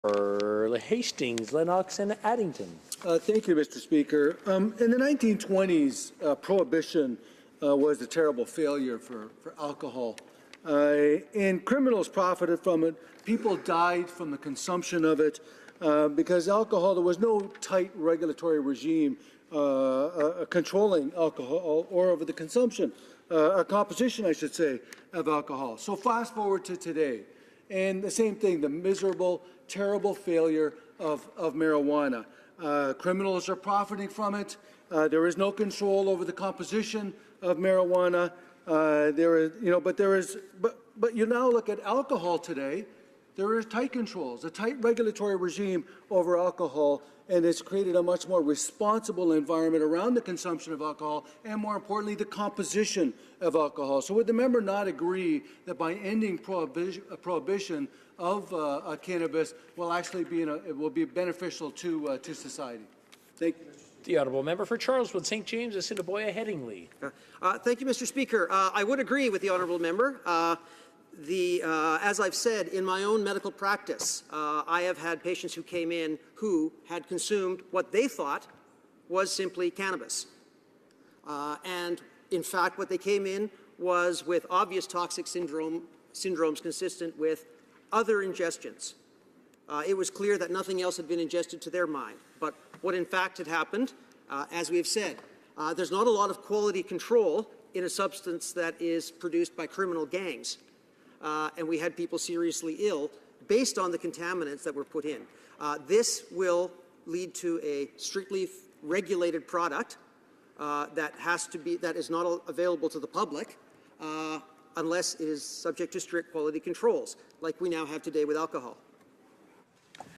Hastings, Lennox, and Addington. Thank you, Mr. Speaker. In the 1920s, prohibition was a terrible failure for alcohol. And criminals profited from it. People died from the consumption of it because alcohol, there was no tight regulatory regime controlling alcohol or over the consumption, composition, I should say, of alcohol. So fast forward to today. And the same thing, the miserable, terrible failure of marijuana. Criminals are profiting from it. There is no control over the composition of marijuana. But you now look at alcohol today. There are tight controls, a tight regulatory regime over alcohol, and it's created a much more responsible environment around the consumption of alcohol and, more importantly, the composition of alcohol. So would the member not agree that by ending prohibition of cannabis will actually be be beneficial to society? Thank you. The honourable member for Charleswood, St. James, Assiniboia, Headingley. Thank you, Mr. Speaker. I would agree with the honourable member. As I've said, in my own medical practice, I have had patients who came in who had consumed what they thought was simply cannabis. And in fact, what they came in was with obvious toxic syndromes consistent with other ingestions. It was clear that nothing else had been ingested to their mind. But what in fact had happened, as we have said, there's not a lot of quality control in a substance that is produced by criminal gangs. And we had people seriously ill based on the contaminants that were put in. This will lead to a strictly regulated product that is not available to the public unless it is subject to strict quality controls, like we now have today with alcohol.